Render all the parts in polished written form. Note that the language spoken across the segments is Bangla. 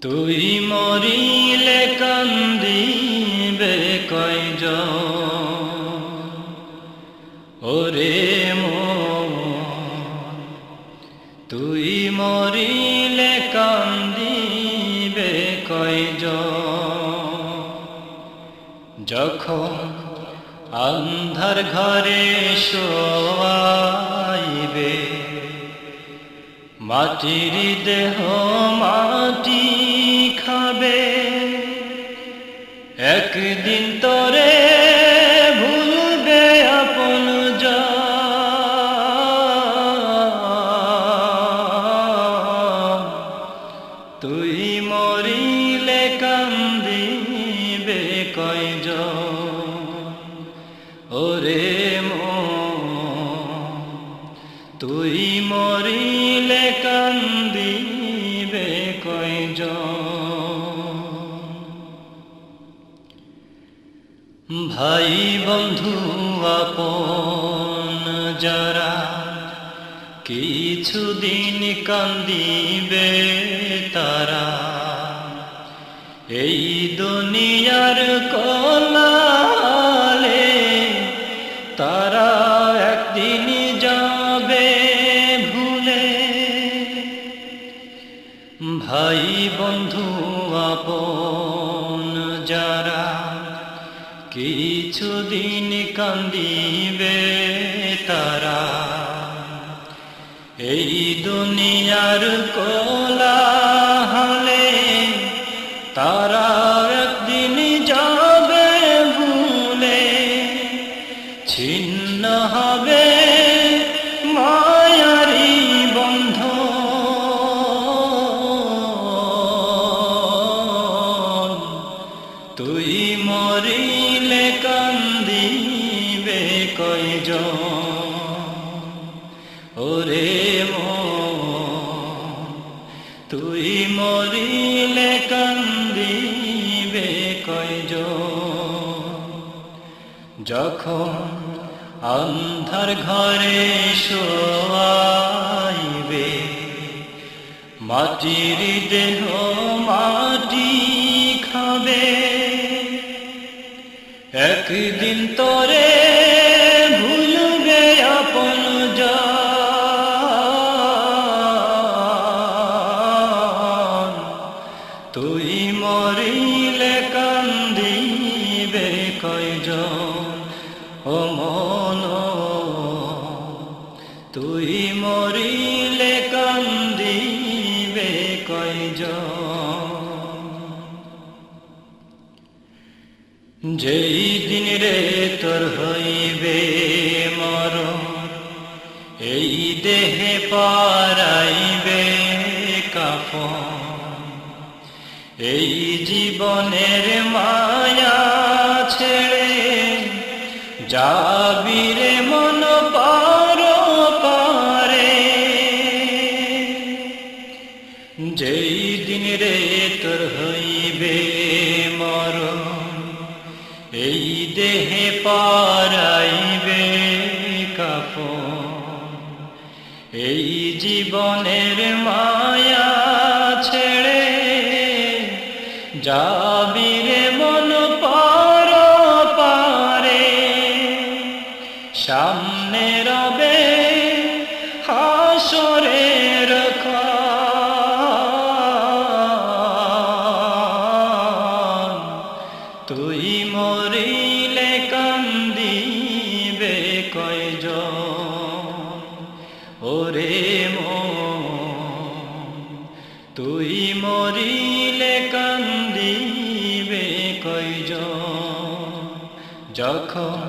তুই মরিলে কান্দিবে কয়জন, ওরে মন। তুই মরিলে কান্দিবে কয়জন, যখন আন্ধার ঘরে শোয়াইবে, মাটির দেহ মাটি খাবে। একদিন তোরে ভুলবে আপনজন, তুই মরিলে কান্দিবে কয়জন, ওরে মন। তুই মরিলে কান্দিবে কয়জন। ভাই বন্ধু আপন যারা কিছুদিন কান্দিবে তারা, এই দুনিয়ার কোলালে তারা একদিন যাবে ভুলে। ভাই বন্ধু আপন যারা কিছুদিন কান্দিবে তারা, এই দুনিয়ার কোলাহলে তারা একদিন যাবে ভুলে। ছিন্ন হবে মায়ারি বন্ধন, তুই মরিলে কান্দিবে কয়জন, ওরে মন। তুই মরিলে কান্দিবে কয়জন, যখন আন্ধার ঘরে শোয়াইবে, মাটির দেহ মাটি খাবে। একদিন তোরে ভুলবে আপনজন, তুই মরিলে কান্দিবে কয়জন, ও মন। তুই মরিলে কান্দিবে কয়জন। যেই দিন রে তোর হইবে মরণ, এই দেহে পরাইবে কাফন। এই জীবনের মায়া ছেড়ে যাবি রে মন পরপারে। যেই দিন রে তোর হইবে মরণ, এই দেহে পরাইবে কাফন। এই জীবনের মায়া ছেড়ে যাবি রে মন পরপারে। সামনে রবে হাসরের ক্ষণ, তুই মরিলে কান্দিবে কয়জন, ওরে মন। তুই মরিলে কান্দিবে কয়জন, যখন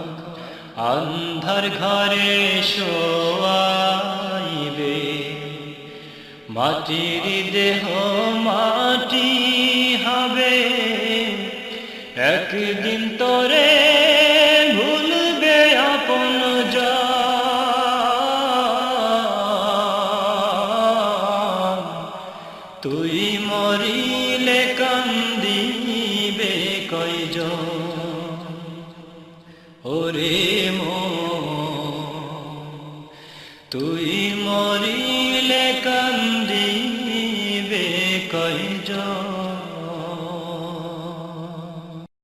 আন্ধার ঘরে শোয়াইবে, মাটির দেহ মাটি হবে। একদিন তোরে ভুলবে আপনজন, তুই মরিলে কান্দিবে কয়জন, ওরে মন। তুই মরিলে কান্দিবে কয়জন। কয়জন